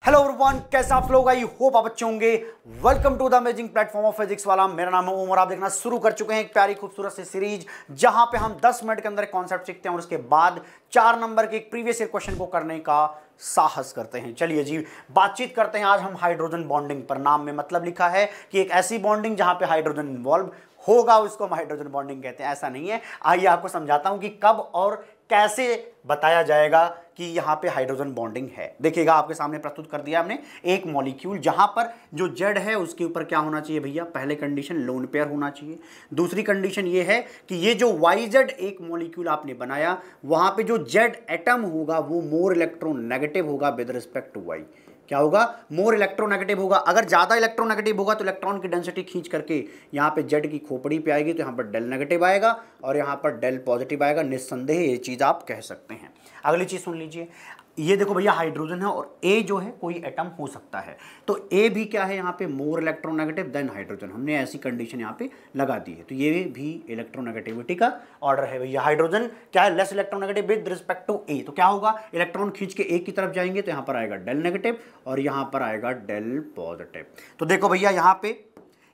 Hello everyone, कैसे आप लोग? आई होप आप अच्छे होंगे। Welcome to the amazing platform of Physics Wallah. मेरा नाम है उमर। आप देखना शुरू कर चुके हैं एक प्यारी खूबसूरत सी सीरीज जहां पे हम 10 मिनट के अंदर कॉन्सेप्ट सीखते हैं और उसके बाद 4 नंबर के एक प्रीवियस ईयर क्वेश्चन को करने का साहस करते हैं। चलिए जी, बातचीत करते हैं आज हम हाइड्रोजन बॉन्डिंग पर। नाम में मतलब लिखा है कि एक ऐसी बॉन्डिंग जहां पे हाइड्रोजन इन्वॉल्व होगा, उसको हम हाइड्रोजन बॉन्डिंग कहते हैं। ऐसा नहीं है। आइए आपको समझाता हूं कि कब और कैसे बताया जाएगा कि यहां पे हाइड्रोजन बॉन्डिंग है। देखिएगा, आपके सामने प्रस्तुत कर दिया हमने एक मॉलिक्यूल जहां पर जो जेड है उसके ऊपर क्या होना चाहिए भैया? पहले कंडीशन लोन पेयर होना चाहिए। दूसरी कंडीशन ये है कि ये जो वाई जेड एक मॉलिक्यूल आपने बनाया, वहां पे जो जेड एटम होगा वो मोर इलेक्ट्रोनेगेटिव होगा विद रिस्पेक्ट टू वाई। क्या होगा? मोर इलेक्ट्रोनेगेटिव होगा। अगर ज़्यादा इलेक्ट्रोनेगेटिव होगा तो इलेक्ट्रॉन की डेंसिटी खींच करके यहाँ पे जेड की खोपड़ी पे आएगी, तो यहाँ पर डेल नेगेटिव आएगा और यहाँ पर डेल पॉजिटिव आएगा। निस्संदेह ये चीज़ आप कह सकते हैं। अगली चीज़ सुन लीजिए, ये देखो भैया, हाइड्रोजन है और ए जो है कोई एटम हो सकता है, तो ए भी क्या है यहाँ पे? More electronegative than hydrogen. हमने ऐसी कंडीशन यहाँ पे लगा दी है, तो ये भी इलेक्ट्रोनेगेटिविटी का ऑर्डर है भैया। हाइड्रोजन क्या है? Less electronegative with respect to A. तो क्या होगा? इलेक्ट्रॉन खींच के ए की तरफ जाएंगे तो यहाँ पर आएगा डेल नेगेटिव और यहाँ पर आएगा डेल पॉजिटिव। तो देखो भैया, यहाँ पे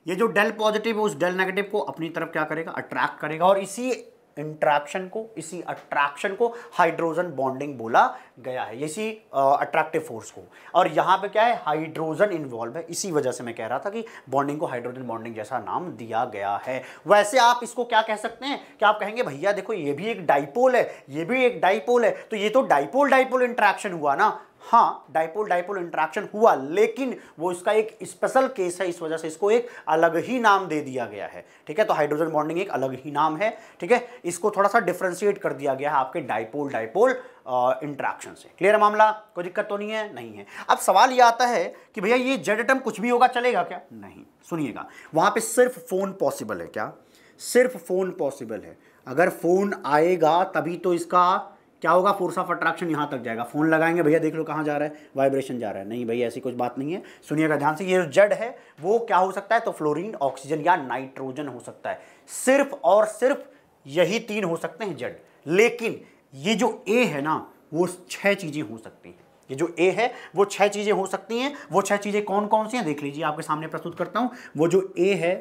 ये जो डेल पॉजिटिव है उस डेल नेगेटिव को अपनी तरफ क्या करेगा? अट्रैक्ट करेगा, और इसी इंट्रैक्शन को, इसी अट्रैक्शन को हाइड्रोजन बॉन्डिंग बोला गया है, इसी अट्रैक्टिव फोर्स को। और यहाँ पे क्या है? हाइड्रोजन इन्वॉल्व है। इसी वजह से मैं कह रहा था कि बॉन्डिंग को हाइड्रोजन बॉन्डिंग जैसा नाम दिया गया है। वैसे आप इसको क्या कह सकते हैं कि आप कहेंगे भैया देखो, ये भी एक डाइपोल है, ये भी एक डाइपोल है, तो ये तो डाइपोल डाइपोल इंट्रैक्शन हुआ ना। हाँ, डाइपोल डाइपोल इंटरेक्शन हुआ, लेकिन वो इसका एक स्पेशल केस है, इस वजह से इसको एक अलग ही नाम दे दिया गया है। ठीक है, तो हाइड्रोजन बॉन्डिंग एक अलग ही नाम है। ठीक है, इसको थोड़ा सा डिफरेंशिएट कर दिया गया है आपके डाइपोल डाइपोल इंटरेक्शन से। क्लियर है मामला? कोई दिक्कत तो नहीं है? नहीं है। अब सवाल ये आता है कि भैया ये जेड एटम कुछ भी होगा, चलेगा क्या? नहीं, सुनिएगा, वहां पे सिर्फ फोन पॉसिबल है। क्या? सिर्फ फोन पॉसिबल है। अगर फोन आएगा तभी तो इसका क्या होगा? फोर्स ऑफ अट्रैक्शन यहाँ तक जाएगा। फोन लगाएंगे भैया, देख लो कहाँ जा रहा है, वाइब्रेशन जा रहा है। नहीं भैया, ऐसी कुछ बात नहीं है। सुनिएगा ध्यान से, ये जो जेड है वो क्या हो सकता है? तो फ्लोरीन, ऑक्सीजन या नाइट्रोजन हो सकता है। सिर्फ और सिर्फ यही 3 हो सकते हैं जेड। लेकिन ये जो ए है ना, वो 6 चीजें हो सकती हैं। ये जो ए है वो 6 चीजें हो सकती हैं। वो 6 चीजें कौन कौन सी हैं देख लीजिए, आपके सामने प्रस्तुत करता हूं। वो जो ए है,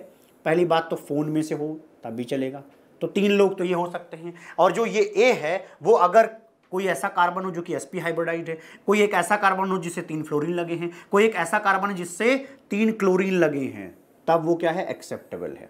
पहली बात तो फोन में से हो तब भी चलेगा, तो 3 लोग तो ये हो सकते हैं। और जो ये ए है वो अगर कोई ऐसा कार्बन हो जो कि sp हाइब्रिडाइड है, कोई एक ऐसा कार्बन हो जिससे 3 फ्लोरीन लगे हैं, कोई एक ऐसा कार्बन है जिससे 3 क्लोरीन लगे हैं, तब वो क्या है? एक्सेप्टेबल है।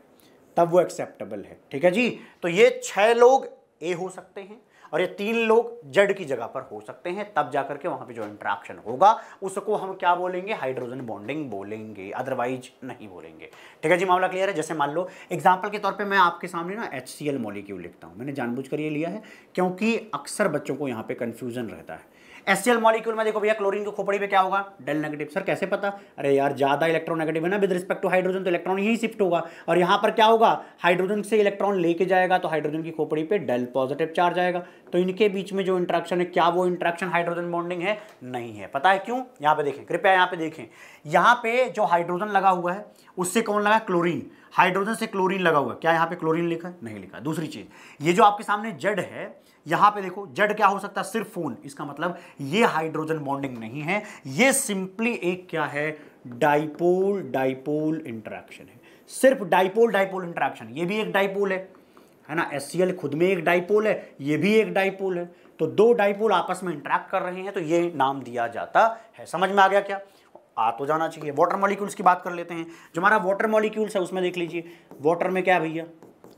तब वो एक्सेप्टेबल है। ठीक है जी, तो ये 6 लोग ए हो सकते हैं और ये 3 लोग जेड की जगह पर हो सकते हैं। तब जाकर के वहां पे जो इंटरेक्शन होगा उसको हम क्या बोलेंगे? हाइड्रोजन बॉन्डिंग बोलेंगे, अदरवाइज नहीं बोलेंगे। ठीक है जी, मामला क्लियर है? जैसे मान लो एग्जांपल के तौर पे मैं आपके सामने ना HCl मॉलिक्यूल लिखता हूं। मैंने जानबूझकर ये लिया है क्योंकि अक्सर बच्चों को यहाँ पे कंफ्यूजन रहता है। HCl मॉलिक्यूल में देखो भैया, क्लोरीन की खोपड़ी पे क्या होगा? Del negative. सर कैसे पता? अरे यार, ज्यादा इलेक्ट्रोनेगेटिव है ना विद रिस्पेक्ट टू हाइड्रोजन, तो इलेक्ट्रॉन यही शिफ्ट होगा और यहाँ पर क्या होगा? हाइड्रोजन से इलेक्ट्रॉन लेके जाएगा, तो हाइड्रोजन की खोपड़ी पे डेल पॉजिटिव चार्ज आएगा। तो इनके बीच में जो इंट्रैक्शन है, क्या वो इंट्रैक्शन हाइड्रोजन बॉन्डिंग है? नहीं है। पता है क्यों? यहाँ पे देखें, कृपया यहाँ पे देखें। यहाँ पे जो हाइड्रोजन लगा हुआ है उससे कौन लगा? क्लोरीन। हाइड्रोजन से क्लोरीन लगा हुआ है। क्या यहाँ पे क्लोरीन लिखा है? नहीं लिखा। दूसरी चीज, ये जो आपके सामने जेड है, यहां पे देखो जेड क्या हो सकता है? सिर्फ फोन। इसका मतलब ये हाइड्रोजन बॉन्डिंग नहीं है, ये सिंपली एक क्या है? डाइपोल डाइपोल इंटरेक्शन है। सिर्फ डाइपोल डाइपोल इंटरेक्शन। ये भी एक डाइपोल है ना? HCl खुद में एक डाइपोल है, ये भी एक डाइपोल है। तो 2 डाइपोल आपस में इंटरेक्ट कर रहे हैं, तो ये नाम दिया जाता है। समझ में आ गया क्या? आ तो जाना चाहिए। वाटर मॉलिक्यूल्स की बात कर लेते हैं। जो हमारा वाटर मॉलिक्यूल्स है उसमें देख लीजिए, वाटर में क्या है भैया?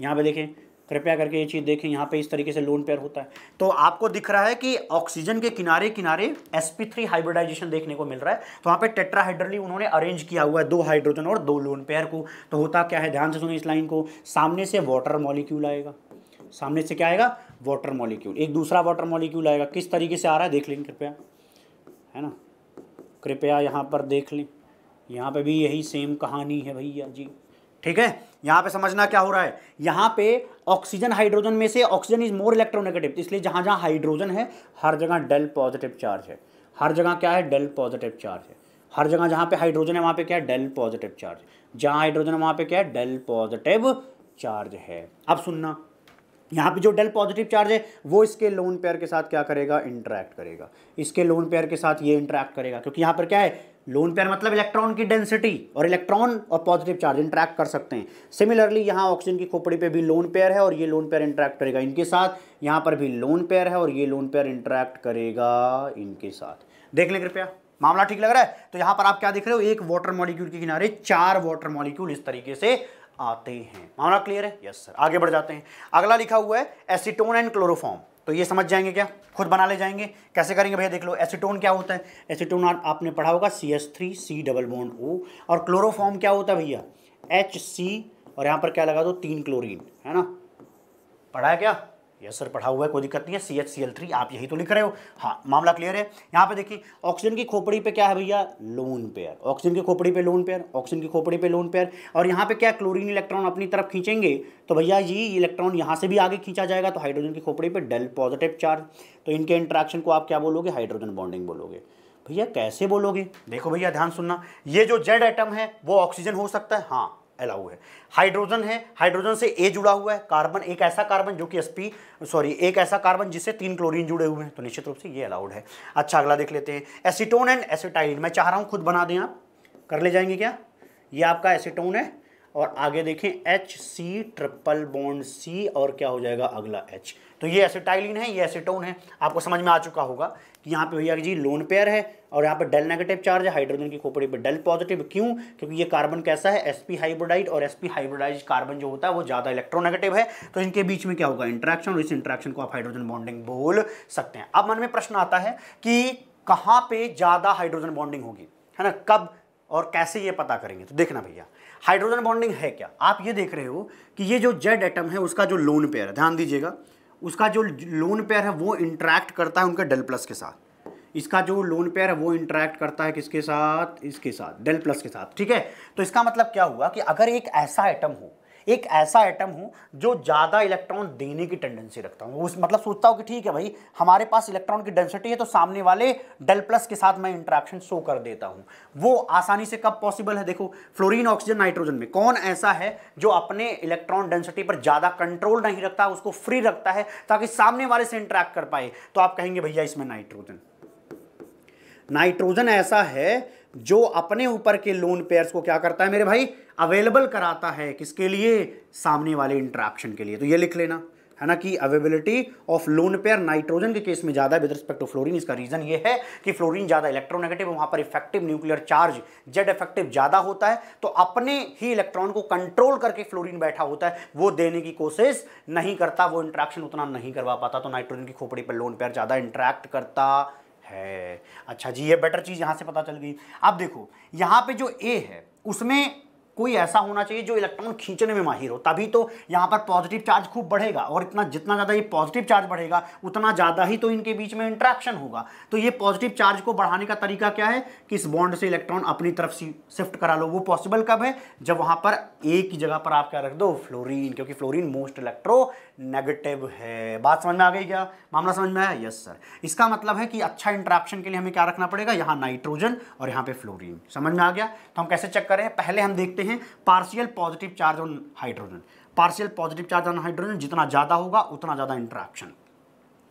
यहाँ पे देखें, कृपया करके ये चीज़ देखें, यहाँ पे इस तरीके से लोन पेयर होता है। तो आपको दिख रहा है कि ऑक्सीजन के किनारे किनारे sp3 हाइब्रिडाइजेशन देखने को मिल रहा है। तो वहाँ पे टेट्राहेड्रली उन्होंने अरेंज किया हुआ है 2 हाइड्रोजन और 2 लोन पेयर को। तो होता क्या है? ध्यान से सुनिए इस लाइन को। सामने से वाटर मॉलिक्यूल आएगा, सामने से क्या आएगा? Water molecule. एक दूसरा वाटर मॉलिक्यूल आएगा। किस तरीके से आ रहा है देख लें कृपया, है ना? कृपया यहाँ पर देख लें, यहाँ पे भी यही सेम कहानी है भैया जी। ठीक है, यहाँ पे समझना क्या हो रहा है। यहाँ पे ऑक्सीजन हाइड्रोजन में से ऑक्सीजन इज मोर इलेक्ट्रोनेगेटिव, इसलिए जहाँ जहाँ हाइड्रोजन है हर जगह डेल पॉजिटिव चार्ज है। हर जगह क्या है? डेल पॉजिटिव चार्ज है। हर जगह जहाँ पे हाइड्रोजन है वहाँ पे क्या है? Del positive charge. जहाँ हाइड्रोजन है वहाँ पे क्या है? डेल पॉजिटिव चार्ज है। अब सुनना, यहाँ पे जो डेल पॉजिटिव चार्ज है वो इसके लोन पेयर के साथ क्या करेगा, इंटरैक्ट करेगा, इसके लोन पेयर के साथ ये इंटरैक्ट करेगा, क्योंकि यहाँ पर क्या है, लोन पेयर मतलब इलेक्ट्रॉन की डेंसिटी, और इलेक्ट्रॉन और पॉजिटिव चार्ज इंटरैक्ट कर सकते हैं। सिमिलरली यहाँ ऑक्सीजन की खोपड़ी पे भी लोन पेयर है और ये लोन पेयर इंटरैक्ट करेगा इनके साथ, यहाँ पर भी लोन पेयर है और ये लोन पेयर इंटरैक्ट करेगा इनके साथ। देख लें कृपया, मामला ठीक लग रहा है? तो यहाँ पर आप क्या देख रहे हो, एक वाटर मॉलिक्यूल के किनारे 4 वाटर मॉलिक्यूल इस तरीके से आते हैं। मामला क्लियर है? Yes sir. आगे बढ़ जाते हैं। अगला लिखा हुआ है एसीटोन एंड क्लोरोफॉर्म, तो ये समझ जाएंगे क्या, खुद बना ले जाएंगे। कैसे करेंगे भैया, देख लो। एसीटोन क्या होता है, एसीटोन आपने पढ़ा होगा CH3 डबल बॉन्ड O, और क्लोरोफॉर्म क्या होता है भैया, HC, और यहाँ पर क्या लगा दो, 3 क्लोरीन, है ना, पढ़ा है क्या? यस सर, पढ़ा हुआ है, कोई दिक्कत नहीं है। CHCl3 आप यही तो लिख रहे हो। हाँ, मामला क्लियर है। यहाँ पे देखिए ऑक्सीजन की खोपड़ी पे क्या है भैया, लोन पेयर, ऑक्सीजन की खोपड़ी पे लोन पेयर, ऑक्सीजन की खोपड़ी पे लोन पेयर, और यहाँ पे क्या, क्लोरीन इलेक्ट्रॉन अपनी तरफ खींचेंगे तो भैया ये इलेक्ट्रॉन यहाँ से भी आगे खींचा जाएगा, तो हाइड्रोजन की खोपड़ी पे डेल पॉजिटिव चार्ज, तो इनके इंट्रैक्शन को आप क्या बोलोगे, हाइड्रोजन बॉन्डिंग बोलोगे। भैया कैसे बोलोगे, देखो भैया ध्यान सुनना, ये जो जेड एटम है वो ऑक्सीजन हो सकता है, हाँ अलाउ है। हाइड्रोजन है, हाइड्रोजन से ए जुड़ा हुआ है, कार्बन, एक ऐसा कार्बन जो कि एक ऐसा कार्बन जिससे 3 क्लोरीन जुड़े हुए हैं, तो निश्चित रूप से ये अलाउड है। अच्छा, अगला देख लेते हैं, एसीटोन एंड एसिटाइलिन। मैं चाह रहा हूं खुद बना दें, आप कर ले जाएंगे क्या? ये आपका एसीटोन है और आगे देखें HC ट्रिपल बॉन्ड C, और क्या हो जाएगा अगला H, तो ये एसिटाइलिन है, ये एसीटोन है। आपको समझ में आ चुका होगा कि यहाँ पे भैया जी लोन पेयर है और यहाँ पे डेल नेगेटिव चार्ज है, हाइड्रोजन की खोपड़ी पे डेल पॉजिटिव। क्यों? क्योंकि ये कार्बन कैसा है, sp हाइब्रिडाइड, और sp हाइब्रिडाइज कार्बन जो होता है वो ज़्यादा इलेक्ट्रोनेगेटिव है, तो इनके बीच में क्या होगा, इंटरेक्शन, और इस इंटरेक्शन को आप हाइड्रोजन बॉन्डिंग बोल सकते हैं। अब मन में प्रश्न आता है कि कहाँ पे ज़्यादा हाइड्रोजन बॉन्डिंग होगी, है ना, कब और कैसे ये पता करेंगे? तो देखना भैया, हाइड्रोजन बॉन्डिंग है क्या, आप ये देख रहे हो कि ये जो जेड एटम है उसका जो लोन पेयर है, ध्यान दीजिएगा, उसका जो लोन पेयर है वो इंटरैक्ट करता है उनके डेल प्लस के साथ। इसका जो लोन पेयर है वो इंटरैक्ट करता है किसके साथ, इसके साथ, डेल प्लस के साथ, ठीक है। तो इसका मतलब क्या हुआ कि अगर एक ऐसा एटम हो जो ज़्यादा इलेक्ट्रॉन देने की टेंडेंसी रखता हूँ, उस मतलब सोचता हूँ कि ठीक है भाई हमारे पास इलेक्ट्रॉन की डेंसिटी है तो सामने वाले डेल प्लस के साथ मैं इंटरेक्शन शो कर देता हूँ, वो आसानी से कब पॉसिबल है? देखो, फ्लोरीन, ऑक्सीजन, नाइट्रोजन में कौन ऐसा है जो अपने इलेक्ट्रॉन डेंसिटी पर ज़्यादा कंट्रोल नहीं रखता, उसको फ्री रखता है ताकि सामने वाले से इंटरेक्ट कर पाए? तो आप कहेंगे भैया इसमें नाइट्रोजन ऐसा है जो अपने ऊपर के लोन पेयर्स को क्या करता है मेरे भाई, अवेलेबल कराता है, किसके लिए, सामने वाले इंटरेक्शन के लिए। तो ये लिख लेना, है ना, कि availability of lone pair nitrogen के केस में ज़्यादा विद रिस्पेक्ट टू फ्लोरीन। इसका रीजन ये है कि फ्लोरीन ज़्यादा इलेक्ट्रोनेगेटिव, वहाँ पर effective nuclear charge Z effective ज़्यादा होता है, तो अपने ही इलेक्ट्रॉन को कंट्रोल करके फ्लोरीन बैठा होता है, वो देने की कोशिश नहीं करता, वो इंटरेक्शन उतना नहीं करवा पाता, तो नाइट्रोजन की खोपड़ी पर लोन पेयर ज़्यादा इंटरेक्ट करता है। अच्छा जी, ये बेटर चीज यहां से पता चल गई। अब देखो यहां पे जो ए है उसमें कोई ऐसा होना चाहिए जो इलेक्ट्रॉन खींचने में माहिर हो, तभी तो यहां पर पॉजिटिव चार्ज खूब बढ़ेगा, और जितना ज़्यादा ये पॉजिटिव चार्ज बढ़ेगा उतना ज़्यादा ही तो इनके बीच में इंटरेक्शन होगा। तो ये पॉजिटिव चार्ज को बढ़ाने का तरीका क्या है कि इस बॉन्ड से इलेक्ट्रॉन अपनी तरफ शिफ्ट करा लो। वो पॉसिबल कब है? जब वहां पर ए की जगह पर आप क्या रख दो, फ्लोरीन, क्योंकि फ्लोरीन मोस्ट इलेक्ट्रो नेगेटिव है। बात समझ में आ गई क्या? मामला समझ में आया? Yes sir. इसका मतलब है कि अच्छा इंटरेक्शन के लिए हमें क्या रखना पड़ेगा, यहाँ नाइट्रोजन और यहाँ पे फ्लोरीन। समझ में आ गया? तो हम कैसे चेक करें, पहले हम देखते हैं partial positive charge on hydrogen. Partial positive charge on hydrogen जितना ज़्यादा होगा उतना ज़्यादा इंटरेक्शन।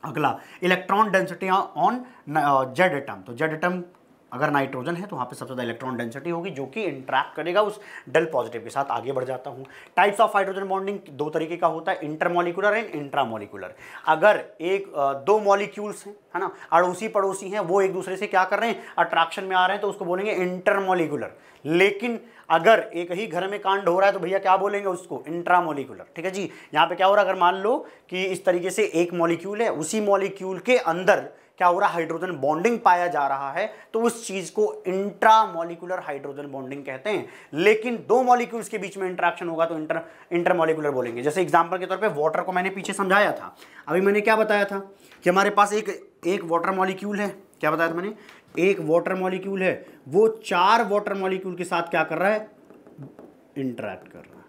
अगला, electron density on Z atom. तो जेड एटम अगर नाइट्रोजन है तो वहाँ पे सबसे ज़्यादा इलेक्ट्रॉन डेंसिटी होगी जो कि इंटरैक्ट करेगा उस डेल पॉजिटिव के साथ। आगे बढ़ जाता हूँ। टाइप्स ऑफ हाइड्रोजन बॉन्डिंग दो तरीके का होता है, इंटरमॉलिक्यूलर एंड इंट्रामॉलिक्यूलर। अगर दो मॉलिक्यूल्स हैं, है ना, अड़ोसी पड़ोसी हैं, वो एक दूसरे से क्या कर रहे हैं, अट्रैक्शन में आ रहे हैं, तो उसको बोलेंगे इंटरमॉलिक्यूलर। लेकिन अगर एक ही घर में कांड हो रहा है तो भैया क्या बोलेंगे उसको, इंट्रामॉलिक्यूलर। ठीक है जी। यहाँ पे क्या हो रहा है, अगर मान लो कि इस तरीके से एक मॉलिक्यूल है, उसी मॉलिक्यूल के अंदर क्या हो रहा है, हाइड्रोजन बॉन्डिंग पाया जा रहा है, तो उस चीज को इंट्रामॉलिक्यूलर हाइड्रोजन बॉन्डिंग कहते हैं। लेकिन दो मॉलिक्यूल्स के बीच में इंटरेक्शन होगा तो इंटरमॉलिक्यूलर बोलेंगे। जैसे एग्जांपल के तौर पे वाटर को मैंने पीछे समझाया था, अभी मैंने क्या बताया था कि हमारे पास एक वाटर मॉलिक्यूल है। क्या बताया था मैंने, एक वाटर मॉलिक्यूल है, वो चार वाटर मॉलिक्यूल के साथ क्या कर रहा है, इंटरैक्ट कर रहा है।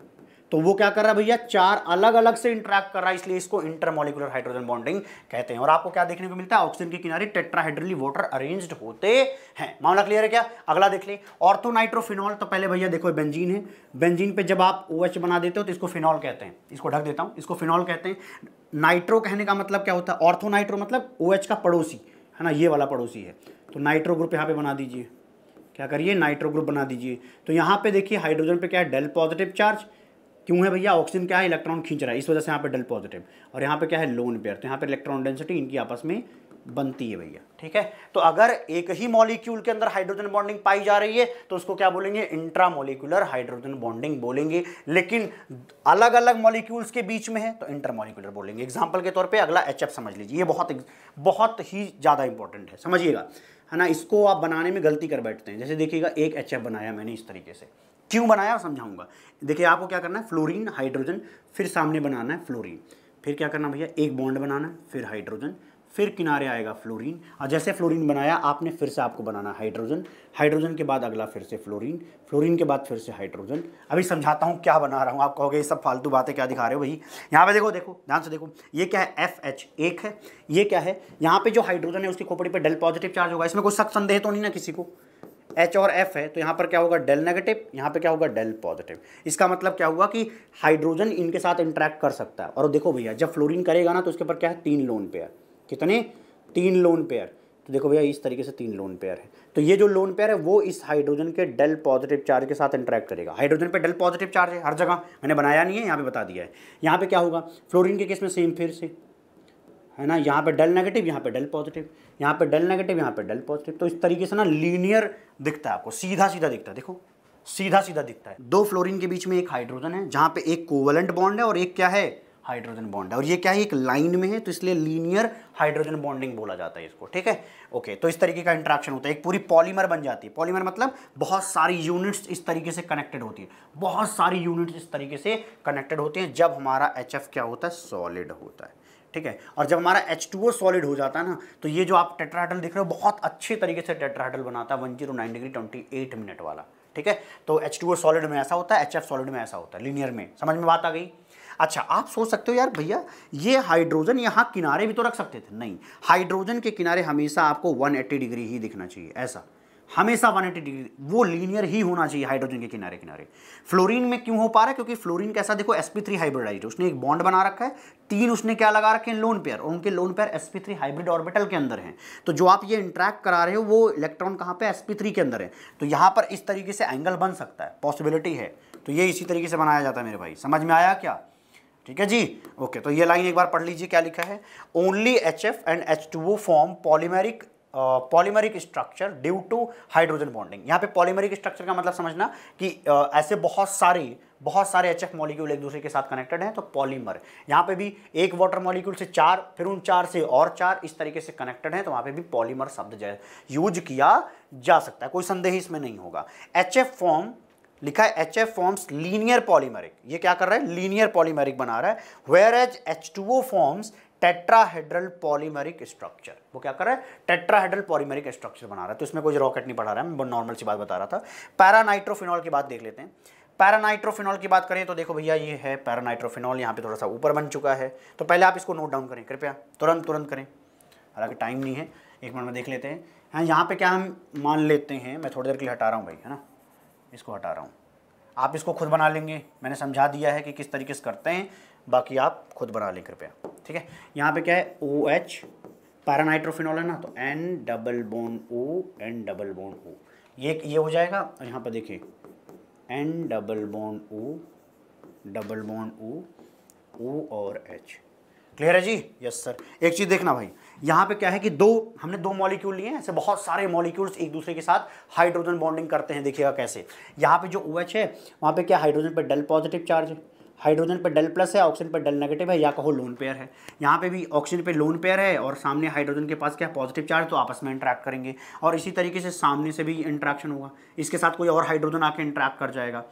तो वो क्या कर रहा है भैया, 4 अलग अलग से इंटरेक्ट कर रहा है, इसलिए इसको इंटरमोलिकुलर हाइड्रोजन बॉन्डिंग कहते हैं। और आपको क्या देखने को मिलता है, ऑक्सीजन के किनारे टेट्राहेड्रली वाटर अरेंज्ड होते हैं। मामला क्लियर है क्या? अगला देख ले, ऑर्थोनाइट्रोफिनॉल। तो पहले भैया देखो बेंजीन है, बेंजीन पे जब आप OH बना देते हो तो इसको फिनॉल कहते हैं, इसको ढक देता हूं, इसको फिनॉल कहते हैं। नाइट्रो कहने का मतलब क्या होता है, ऑर्थोनाइट्रो मतलब OH का पड़ोसी है ना, ये वाला पड़ोसी है। तो नाइट्रो ग्रुप यहाँ पे बना दीजिए, क्या करिए, नाइट्रो ग्रुप बना दीजिए। तो यहाँ पे देखिए हाइड्रोजन पे क्या है, डेल पॉजिटिव चार्ज। क्यों है भैया, ऑक्सीजन क्या है, इलेक्ट्रॉन खींच रहा है, इस वजह से यहाँ पे डेल पॉजिटिव। और यहाँ पे क्या है, लोन पेयर। तो यहाँ पे इलेक्ट्रॉन डेंसिटी इनकी आपस में बनती है भैया, ठीक है। तो अगर एक ही मॉलिक्यूल के अंदर हाइड्रोजन बॉन्डिंग पाई जा रही है तो उसको क्या बोलेंगे, इंट्रामोलिकुलर हाइड्रोजन बॉन्डिंग बोलेंगे। लेकिन अलग अलग मॉलिक्यूल्स के बीच में है तो इंटरमोलिकुलर बोलेंगे। एग्जांपल के तौर पे अगला HF समझ लीजिए, ये बहुत ही ज़्यादा इंपॉर्टेंट है, समझिएगा, है ना। इसको आप बनाने में गलती कर बैठते हैं। जैसे देखिएगा, एक HF बनाया मैंने इस तरीके से, क्यों बनाया समझाऊंगा। देखिए आपको क्या करना है, फ्लोरीन हाइड्रोजन, फिर सामने बनाना है फ्लोरीन, फिर क्या करना भैया, एक बॉन्ड बनाना है, फिर हाइड्रोजन, फिर किनारे आएगा फ्लोरीन। और जैसे फ्लोरीन बनाया आपने, फिर से आपको बनाना हाइड्रोजन, हाइड्रोजन के बाद अगला फिर से फ्लोरीन, फ्लोरीन के बाद फिर से हाइड्रोजन। अभी समझाता हूँ क्या बना रहा हूँ। आप कहोगे ये सब फालतू बातें क्या दिखा रहे हो भाई। यहाँ पे देखो, ध्यान से देखो, ये क्या है, FH एक है, ये क्या है, यहाँ पे जो हाइड्रोजन है उसकी खोपड़ी पे डेल पॉजिटिव चार्ज होगा, इसमें कोई शक संदेह तो नहीं ना किसी को। H और F है तो यहाँ पर क्या होगा, डेल नेगेटिव, यहाँ पे क्या होगा, डेल पॉजिटिव। इसका मतलब क्या हुआ कि हाइड्रोजन इनके साथ इंटरेक्ट कर सकता है। और देखो भैया, जब फ्लोरीन करेगा ना तो उसके ऊपर क्या है, 3 लोन पेयर। कितने, 3 लोन पेयर। तो देखो भैया इस तरीके से 3 लोन पेयर है। तो ये जो लोन पेयर है वो इस हाइड्रोजन के डेल पॉजिटिव चार्ज के साथ इंटरेक्ट करेगा। हाइड्रोजन पे डेल पॉजिटिव चार्ज है हर जगह, मैंने बनाया नहीं है, यहाँ पे बता दिया है। यहाँ पे क्या होगा, फ्लोरीन के केस में सेम फिर से, है ना, यहाँ पे डेल नेगेटिव, यहाँ पे डेल पॉजिटिव, यहाँ पे डेल नेगेटिव, यहाँ पे डेल पॉजिटिव। तो इस तरीके से ना लीनियर दिखता है आपको, सीधा सीधा दिखता है। देखो सीधा सीधा दिखता है। 2 फ्लोरीन के बीच में एक हाइड्रोजन है, जहाँ पे एक कोवलेंट बॉन्ड है और एक क्या है, हाइड्रोजन बॉन्ड है। और ये क्या है, एक लाइन में है, तो इसलिए लीनियर हाइड्रोजन बॉन्डिंग बोला जाता है इसको, ठीक है। ओके, तो इस तरीके का इंटरेक्शन होता है, एक पूरी पॉलीमर बन जाती है। पॉलीमर मतलब बहुत सारी यूनिट्स इस तरीके से कनेक्टेड होती है, बहुत सारी यूनिट्स इस तरीके से कनेक्टेड होती हैं जब हमारा HF क्या होता है, सॉलिड होता है, ठीक है। और जब हमारा H2O सॉलिड हो जाता है ना, तो ये जो आप टेट्राहेड्रल देख रहे हो बहुत अच्छे तरीके से टेट्राहेड्रल बनाता है 109 डिग्री 28 मिनट वाला, ठीक है। तो H2O सॉलिड में ऐसा होता है, HF सॉलिड में ऐसा होता है, लीनियर में। समझ में बात आ गई। अच्छा, आप सोच सकते हो यार भैया ये हाइड्रोजन यहाँ किनारे भी तो रख सकते थे। नहीं, हाइड्रोजन के किनारे हमेशा आपको 180 डिग्री ही दिखना चाहिए, ऐसा हमेशा 180 डिग्री, वो लीनियर ही होना चाहिए हाइड्रोजन के किनारे किनारे। फ्लोरीन में क्यों हो पा रहा है, क्योंकि फ्लोरीन कैसा, देखो sp3 हाइब्रिडाइज्ड, उसने एक बॉन्ड बना रखा है, 3 उसने क्या लगा रखे हैं, लोन पेयर, और उनके lone pair sp3 hybrid orbital के अंदर हैं। तो जो आप ये इंटरेक्ट करा रहे हो वो इलेक्ट्रॉन कहाँ पे, sp3 के अंदर है। तो यहाँ पर इस तरीके से एंगल बन सकता है, पॉसिबिलिटी है। तो ये इसी तरीके से बनाया जाता है मेरे भाई, समझ में आया क्या? ठीक है जी, ओके। तो ये लाइन एक बार पढ़ लीजिए, क्या लिखा है, only HF and H2O form polymeric structure due to hydrogen bonding. यहाँ पे पॉलीमेरिक स्ट्रक्चर का मतलब समझना कि ऐसे बहुत सारे HF मॉलिक्यूल एक दूसरे के साथ कनेक्टेड हैं, तो पॉलीमर। यहाँ पे भी एक वाटर मॉलिक्यूल से 4, फिर उन 4 से और 4 इस तरीके से कनेक्टेड हैं, तो वहाँ पे भी पॉलीमर शब्द यूज किया जा सकता है, कोई संदेह इसमें नहीं होगा। HF फॉर्म लिखा है, HF फॉर्म्स लीनियर पॉलीमेरिक, ये क्या कर रहा है, लीनियर पॉलीमेरिक बना रहा है। Whereas H2O forms tetrahedral polymeric structure, वो क्या कर रहा है, टेट्राहेड्रल पॉलीमेरिक स्ट्रक्चर बना रहा है। तो इसमें कोई रॉकेट नहीं पढ़ा रहा है, मैं नॉर्मल सी बात बता रहा था। पैरानाइट्रोफिनॉल की बात देख लेते हैं। पैरानाइट्रोफिनॉल की बात करें तो देखो भैया ये है पैरानाइट्रोफिनॉल, यहाँ पे थोड़ा सा ऊपर बन चुका है। तो पहले आप इसको नोट डाउन करें कृपया, तुरंत करें, हालांकि टाइम नहीं है, 1 मिनट में देख लेते हैं। हाँ, यहाँ पे क्या हम मान लेते हैं, मैं थोड़ी देर के लिए हटा रहा हूँ भाई, है ना, इसको हटा रहा हूँ, आप इसको खुद बना लेंगे, मैंने समझा दिया है कि किस तरीके से करते हैं, बाकी आप खुद बना लें कृपया, ठीक है। यहाँ पे क्या है, OH पैरानाइट्रोफिनॉल है ना, तो N double bond O N double bond O, ये हो जाएगा। यहाँ पर देखिए N double bond O double bond O और H, क्लियर है जी? Yes sir. एक चीज़ देखना भाई, यहाँ पे क्या है कि हमने 2 मॉलिक्यूल लिए हैं, ऐसे बहुत सारे मॉलिक्यूल्स एक दूसरे के साथ हाइड्रोजन बॉन्डिंग करते हैं। देखिएगा कैसे, यहाँ पे जो OH है वहाँ पे क्या, हाइड्रोजन पे डेल पॉजिटिव चार्ज है, हाइड्रोजन पे डेल प्लस है, ऑक्सीजन पे डेल नेगेटिव है, या कहो लोन पेयर है। यहाँ पे भी ऑक्सीजन पे लोन पेयर है और सामने हाइड्रोजन के पास क्या, पॉजिटिव चार्ज, तो आपस में इंटरेक्ट करेंगे। और इसी तरीके से सामने से भी इंटरेक्शन होगा, इसके साथ कोई और हाइड्रोजन आके इंटरेक्ट कर जाएगा,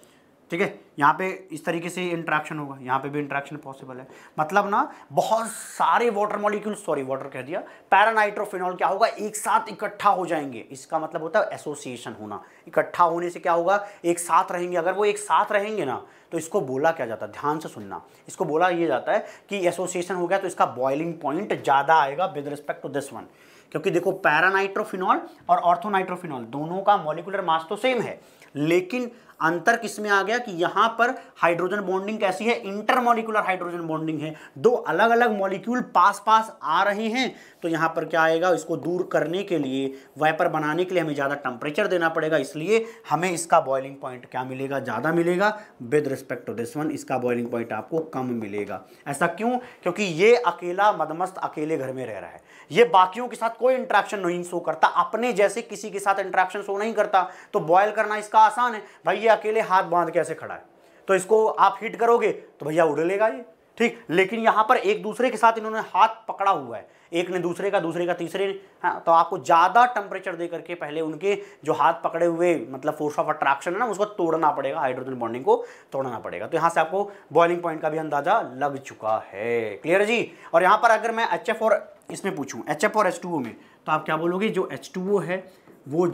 ठीक है। यहाँ पे इस तरीके से इंटरेक्शन होगा, यहाँ पे भी इंटरेक्शन पॉसिबल है। मतलब ना बहुत सारे वाटर मॉलिक्यूल्स, सॉरी वाटर कह दिया, पैरानाइट्रोफिनॉल क्या होगा, एक साथ इकट्ठा हो जाएंगे। इसका मतलब होता है एसोसिएशन होना। इकट्ठा होने से क्या होगा, एक साथ रहेंगे। अगर वो एक साथ रहेंगे ना तो इसको बोला क्या जाता है, ध्यान से सुनना, इसको बोला ये जाता है कि एसोसिएशन हो गया तो इसका बॉइलिंग पॉइंट ज़्यादा आएगा with respect to this one. क्योंकि देखो पैरानाइट्रोफिनॉल और ऑर्थोनाइट्रोफिनॉल दोनों का मॉलिक्यूलर मास तो सेम है, लेकिन अंतर किसमें आ गया कि यहां पर हाइड्रोजन बॉन्डिंग कैसी है, इंटरमॉलिक्यूलर हाइड्रोजन बॉन्डिंग है। दो अलग अलग मॉलिक्यूल पास पास आ रहे हैं तो यहां पर क्या आएगा, इसको दूर करने के लिए, वेपर बनाने के लिए हमें ज़्यादा टेम्परेचर देना पड़ेगा, इसलिए हमें इसका बॉइलिंग पॉइंट क्या मिलेगा, ज़्यादा मिलेगा। With respect to this one इसका बॉइलिंग पॉइंट आपको कम मिलेगा। ऐसा क्यों, क्योंकि ये अकेला मदमस्त अकेले घर में रह रहा है, ये बाकियों के साथ कोई इंटरेक्शन नहीं शो करता, अपने जैसे किसी के साथ इंटरेक्शन शो नहीं करता। तो बॉयल करना इसका आसान है भाई, ये अकेले हाथ बांध के ऐसे खड़ा है, तो इसको आप हिट करोगे तो भैया उड़ लेगा ये, ठीक। लेकिन यहां पर एक दूसरे के साथ इन्होंने हाथ पकड़ा हुआ है, एक ने दूसरे का, दूसरे का तीसरे ने, हाँ, तो आपको ज्यादा टेम्परेचर दे करके पहले उनके जो हाथ पकड़े हुए मतलब फोर्स ऑफ अट्रैक्शन है ना, उसको तोड़ना पड़ेगा, हाइड्रोजन बॉन्डिंग को तोड़ना पड़ेगा। तो यहां से आपको बॉइलिंग पॉइंट का भी अंदाजा लग चुका है। क्लियर है जी। और यहां पर अगर मैं HF और इसमें पूछूं, HF और H2O में, तो आप क्या बोलोगे, जो H2O है वो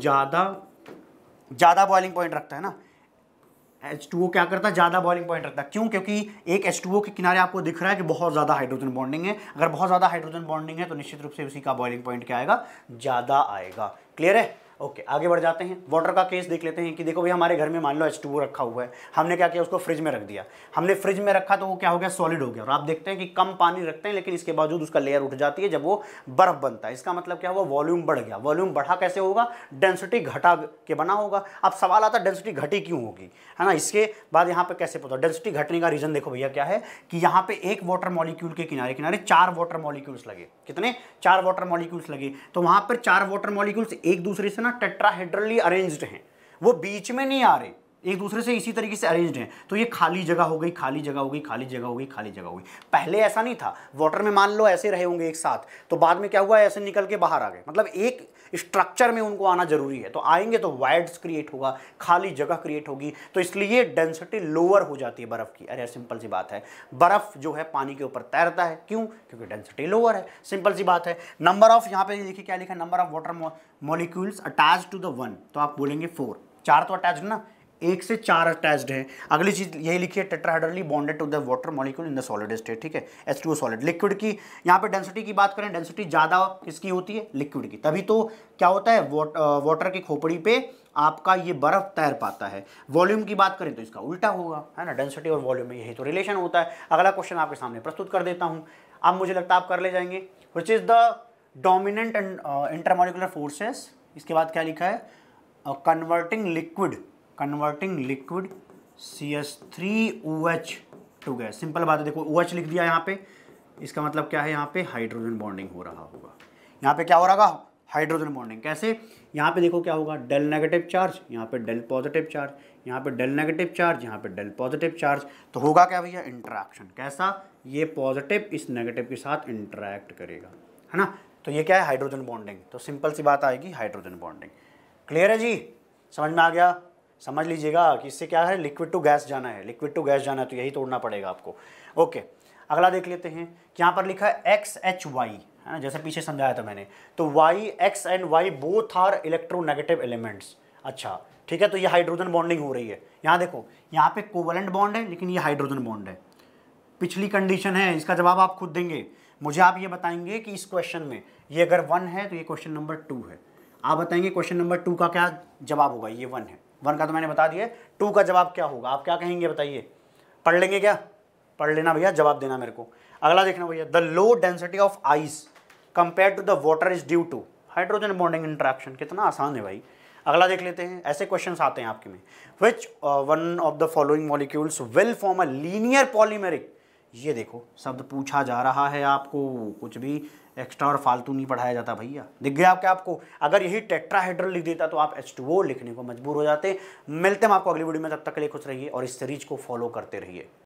ज्यादा बॉइलिंग पॉइंट रखता है ना। H2O क्या करता है, ज्यादा बॉइलिंग पॉइंट रखता है। क्यों, क्योंकि एक H2O के किनारे आपको दिख रहा है कि बहुत ज्यादा हाइड्रोजन बॉन्डिंग है। अगर बहुत ज्यादा हाइड्रोजन बॉन्डिंग है तो निश्चित रूप से उसी का बॉइलिंग पॉइंट क्या आएगा, ज्यादा आएगा। क्लियर है। ओके, आगे बढ़ जाते हैं। वाटर का केस देख लेते हैं कि देखो भाई हमारे घर में मान लो H2O रखा हुआ है, हमने क्या किया, उसको फ्रिज में रख दिया। हमने फ्रिज में रखा तो वो क्या हो गया, सॉलिड हो गया। और आप देखते हैं कि कम पानी रखते हैं लेकिन इसके बावजूद उसका लेयर उठ जाती है जब वो बर्फ बनता है। इसका मतलब क्या हुआ, वॉल्यूम बढ़ गया। वॉल्यूम बढ़ा कैसे होगा, डेंसिटी घटा के बना होगा। अब सवाल आता है डेंसिटी घटी क्यों होगी, है ना। इसके बाद यहाँ पे कैसे पता, डेंसिटी घटने का रीजन देखो भैया क्या है कि यहाँ पे एक वाटर मॉलिक्यूल के किनारे किनारे 4 वाटर मॉलिक्यूल्स लगे। कितने, 4 वाटर मॉलिक्यूल्स लगे। तो वहां पर 4 वाटर मॉलिक्यूल्स एक दूसरे से ना टेट्राहेड्रली अरेंज्ड हैं, वो बीच में नहीं आ रहे, एक दूसरे से इसी तरीके से अरेंज्ड हैं। तो ये खाली जगह हो गई, खाली जगह हो गई, खाली जगह हो गई, खाली जगह हो गई। पहले ऐसा नहीं था, वाटर में मान लो ऐसे रहे होंगे एक साथ, तो बाद में क्या हुआ, ऐसे निकल के बाहर आ गए। मतलब एक स्ट्रक्चर में उनको आना जरूरी है, तो आएंगे तो वाइड्स क्रिएट होगा, खाली जगह क्रिएट होगी, तो इसलिए डेंसिटी लोअर हो जाती है बर्फ की। अरे सिंपल सी बात है, बर्फ जो है पानी के ऊपर तैरता है, क्यों, क्योंकि डेंसिटी लोअर है। सिंपल सी बात है। नंबर ऑफ, यहाँ पे देखिए क्या लिखा है, number of water molecules attach to the one, तो आप बोलेंगे 4, 4 तो अटैच्ड ना, 1 से 4 अटैच्ड है। अगली चीज यही लिखिए, tetrahedrally bonded to the water molecule in the solid state, ठीक है। H2O solid. लिक्विड की यहाँ पे डेंसिटी की बात करें, डेंसिटी ज्यादा किसकी होती है, लिक्विड की, तभी तो क्या होता है, वाटर की खोपड़ी पे आपका ये बर्फ तैर पाता है। वॉल्यूम की बात करें तो इसका उल्टा होगा, है ना, डेंसिटी और वॉल्यूम में यही तो रिलेशन होता है। अगला क्वेश्चन आपके सामने प्रस्तुत कर देता हूँ, अब मुझे लगता है आप कर ले जाएंगे। Which is the dominant intermolecular forces, इसके बाद क्या लिखा है, converting liquid CH3OH to gas. Simple बात है, देखो OH लिख दिया यहाँ पे, इसका मतलब क्या है, यहाँ पे हाइड्रोजन बॉन्डिंग हो रहा होगा। यहाँ पे क्या हो रहा होगा, हाइड्रोजन बॉन्डिंग। कैसे, यहाँ पे देखो क्या होगा, डेल नेगेटिव चार्ज, यहाँ पे डेल पॉजिटिव चार्ज, यहाँ पे डेल नेगेटिव चार्ज, यहाँ पे डेल पॉजिटिव चार्ज, तो होगा क्या भैया, इंटरेक्शन। कैसा, ये पॉजिटिव इस नेगेटिव के साथ इंटरेक्ट करेगा, है ना। तो ये क्या है, हाइड्रोजन बॉन्डिंग। तो सिंपल सी बात आएगी, हाइड्रोजन बॉन्डिंग। क्लियर है जी, समझ में आ गया। समझ लीजिएगा कि इससे क्या है, लिक्विड टू गैस जाना है, लिक्विड टू गैस जाना है, तो यही तोड़ना पड़ेगा आपको। ओके, अगला देख लेते हैं कि यहाँ पर लिखा है XHY, है ना, जैसे पीछे समझाया था मैंने। तो Y, X and Y both are electronegative elements. अच्छा ठीक है, तो ये हाइड्रोजन बॉन्डिंग हो रही है। यहाँ देखो, यहाँ पे कोवलेंट बॉन्ड है लेकिन ये हाइड्रोजन बॉन्ड है। पिछली कंडीशन है, इसका जवाब आप खुद देंगे। मुझे आप ये बताएंगे कि इस क्वेश्चन में ये अगर 1 है तो ये क्वेश्चन नंबर 2 है। आप बताएंगे क्वेश्चन नंबर 2 का क्या जवाब होगा। ये 1 है, 1 का तो मैंने बता दिया, 2 का जवाब क्या होगा, आप क्या कहेंगे बताइए। पढ़ लेंगे क्या, पढ़ लेना भैया, जवाब देना मेरे को। अगला देखना भैया, the low density of ice compare to the water is due to hydrogen bonding interaction. कितना आसान है भाई। अगला देख लेते हैं, ऐसे क्वेश्चंस आते हैं आपके में। Which one of the following molecules will form a linear polymeric. ये देखो शब्द पूछा जा रहा है आपको, कुछ भी एक्स्ट्रा और फालतू नहीं पढ़ाया जाता भैया। दिख गया क्या आपको। अगर यही टेट्राहेड्रल लिख देता तो आप H2O लिखने को मजबूर हो जाते। मिलते हैं आपको अगली वीडियो में, तब तक के लिए खुश रहिए और इस सीरीज को फॉलो करते रहिए।